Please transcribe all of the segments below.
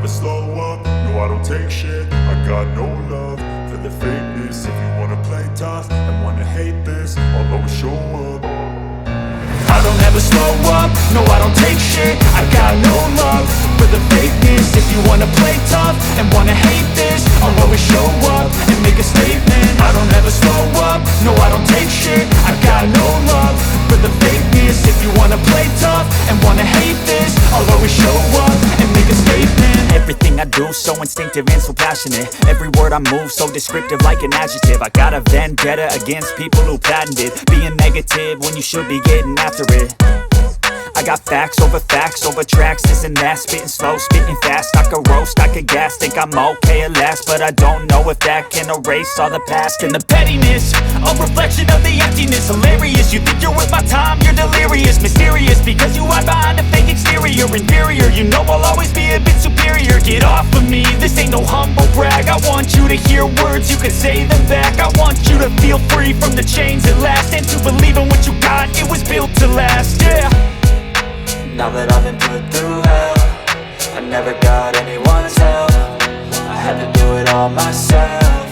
slow up, no I don't take shit. I got no love for the fakeness. If you wanna play tough and wanna hate this, I'll always show up. I don't ever slow up, no I don't take shit. I got no love for the fakeness. If you wanna play tough and wanna hate this, I'll always show up and make a statement. I don't ever slow up, no I don't take shit. I got no love for the fakeness. If you wanna play tough and wanna hate this, I'll always show up and make a statement. Everything I do so instinctive and so passionate. Every word I move so descriptive like an adjective. I got a vendetta against people who patented being negative when you should be getting after it. I got facts over tracks, this and that. Spitting slow, spitting fast. I could roast, I could gas. Think I'm okay at last, but I don't know if that can erase all the past. And the pettiness, a reflection of the emptiness. Hilarious, you think you're worth my time, you're delirious. Mysterious, because you hide behind a fake exterior. Inferior, you know I'll always be a bit superior. Get off of me, this ain't no humble brag. I want you to hear words, you can say them back. I want you to feel free from the chains at last, and to believe in what you got, it was built to last, yeah. Now that I've been put through hell, I never got anyone's help. I had to do it all myself.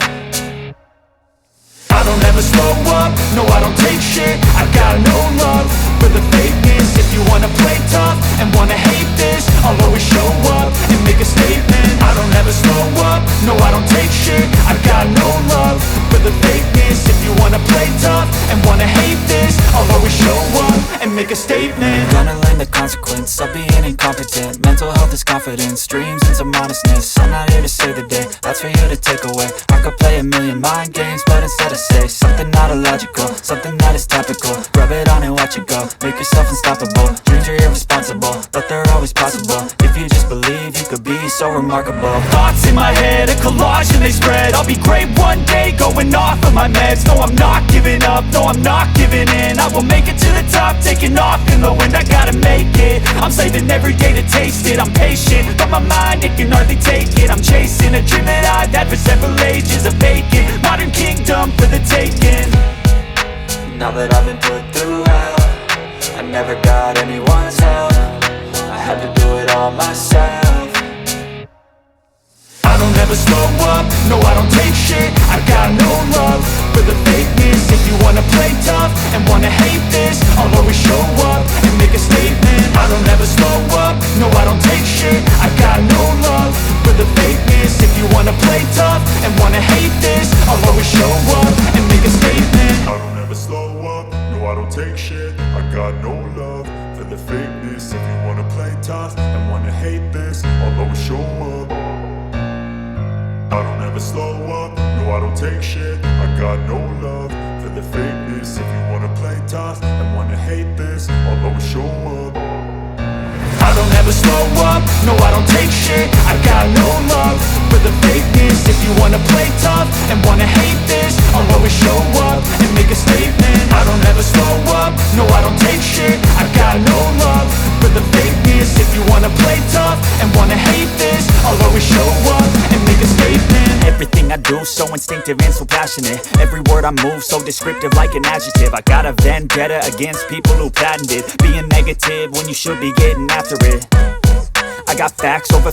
I don't ever slow up, no I don't take shit. I got no love for the fakeness. If you wanna play tough and wanna hate this, I'll always show up and make a statement. I don't ever slow up, no I don't take shit. I got no love for the fakeness. If you wanna play tough and wanna hate this, I'll always show up and make a statement. Gonna learn the consequence of being incompetent. Mental health is confidence, dreams and some honestness. I'm not here to save the day, that's for you to take away. I could play a million mind games, but instead I say something not illogical, something that is topical. Rub it on and watch it go, make yourself unstoppable. Dreams are irresponsible, but they're always possible. If you just believe, you could be so remarkable. Thoughts in my head, a collage and they spread. I'll be great one day, going off of my meds. No, I'm not giving up, no, I'm not giving in. I will make it to the top, taking off in the wind. I gotta make it, I'm saving every day to taste it. I'm patient, but my mind, it can hardly take it. I'm chasing a dream that I've had for several ages. A vacant, modern kingdom for the taking. Now that I've been put through hell, I never got anyone's help. I had to do it all myself. I don't ever slow up, no I don't take shit. I got no love for the fakeness. If you wanna play tough and wanna hate this, I'll always show up and make a statement. I don't ever slow up, no I don't take shit. I got no love for the fakeness. If you wanna play tough and wanna hate this, I'll always show up and make a statement. I don't ever slow up, no I don't take shit. I got no love for the fakeness. If you wanna play tough and wanna hate this, I'll always show up. I don't ever slow up, no I don't take shit. I got no love for the fakeness. If you wanna play tough and wanna hate this, I'll always show up. I don't ever slow up, no I don't take shit. I got no love for the fakeness. If you wanna play tough and wanna hate this, I'll always show up and make a statement. I don't ever slow up, no I don't take shit. I got no love for the fakeness. If you wanna play tough and wanna hate this, I'll always show up and make a statement. Everything I do so instinctive and so passionate. Every word I move so descriptive like an adjective. I got a vendetta against people who patented being negative when you should be getting after it. I got facts over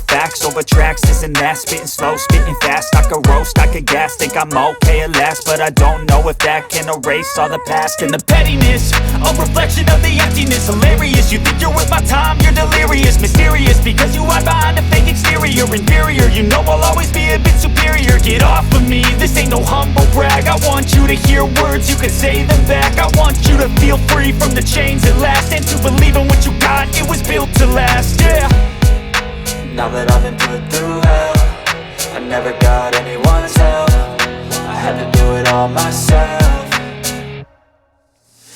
tracks, this and that. Spitting slow, spitting fast. I could roast, I could gas. Think I'm okay at last, but I don't know if that can erase all the past. And the pettiness, a reflection of the emptiness. Hilarious, you think you're worth my time, you're delirious. Mysterious, because you hide behind a fake exterior. Inferior, you know I'll always be a bit superior. Get off of me, this ain't no humble brag. I want you to hear words, you can say them back. I want you to feel free from the chains at last, and to believe in what you got, it was built to last, yeah. Now that I've been put through hell, I never got anyone's help. I had to do it all myself.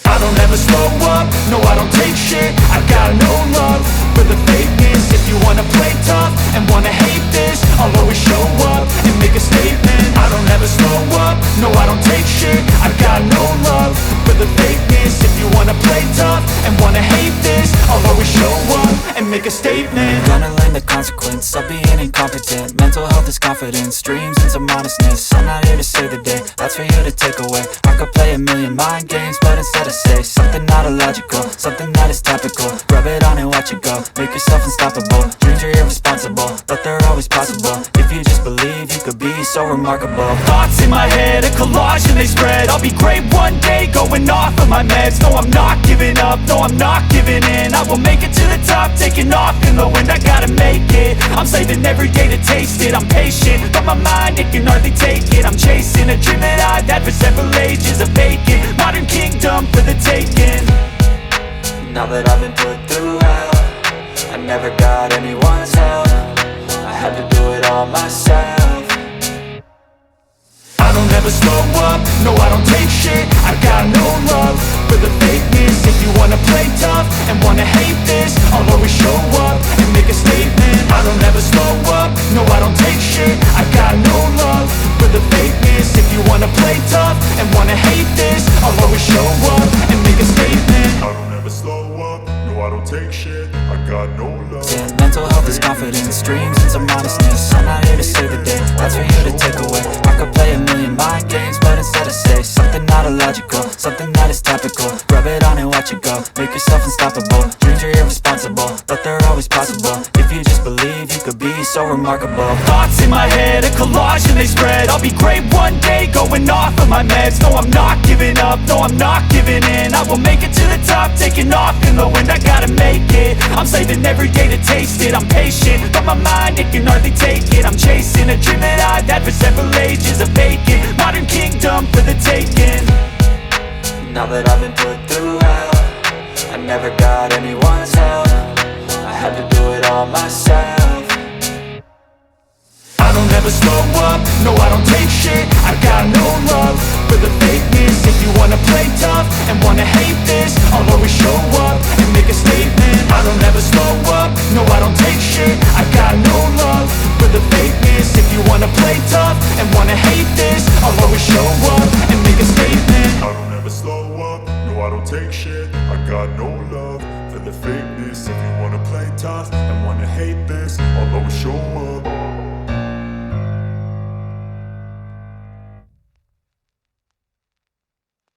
I don't ever slow up, no I don't take shit. I got no love for the fakeness. If you wanna play tough and wanna hate this, I'll always show up and make a statement. I don't ever slow up, no I don't take shit. I got no love for the fakeness. If you wanna play tough and wanna hate this, I'll always show up and make a statement. Gonna learn the consequence of being incompetent. Mental health is confidence, dreams into modestness. I'm not here to save the day, that's for you to take away. I could play a million mind games, but instead I say something not illogical, something that is topical. Rub it on and watch it go, make yourself unstoppable. Dreams are irresponsible, but they're always possible. If you just believe, you could be so remarkable. Thoughts in my head, a collage and they spread. I'll be great one day, going off of my meds. No, I'm not giving up, no, I'm not giving in. I will make it to the top, taking off in the wind. I gotta make it, I'm saving every day to taste it. I'm patient, but my mind, it can hardly take it. I'm chasing a dream that I've had for several ages. A vacant, modern kingdom for the taking. Now that I've been put through hell, I never got anyone's help. I had to do it all myself. I don't ever slow up, no I don't take shit. I got no love for the fakeness. If you wanna play tough and wanna hate this, I'll always show up and make a statement. I don't ever slow up, no I don't take shit. I got no love for the fakeness. If you wanna play tough and wanna hate this, I'll always show up and make a statement. I don't ever slow up, no I don't take shit. I got no love. Yeah, mental health is confidence, dreams into modestness. I'm not here to save the day, that's for you to take away. I could play a million mind games, but instead I say something not illogical, something that is topical. Rub it on and watch it go, make yourself unstoppable. Dreams are irresponsible, but they're always possible. If you just believe, you could be so remarkable. Thoughts in my head, a collage and they spread. I'll be great one day, going off of my meds. No, I'm not giving up, no, I'm not giving in. I will make it to the top, taking off in the wind. I gotta make it, I'm saving every day to taste it. I'm patient, but my mind, it can hardly take it. I'm chasing a dream that I've had for several ages. A vacant, modern kingdom for the taking. Now that I've been put through hell, I never got anyone's help. I had to do it all myself. I don't ever slow up, no I don't take shit. I got no love for the fakeness. If you wanna play tough and wanna hate this, I'll always show up and make a statement. I don't ever slow up, no I don't take shit. I got no love for the fakeness. If you wanna play tough and wanna hate this, I'll always show up and make a statement. I don't ever slow up, no I don't take shit. I got no love for the fakeness. If you wanna play tough and wanna hate this, I'll always show up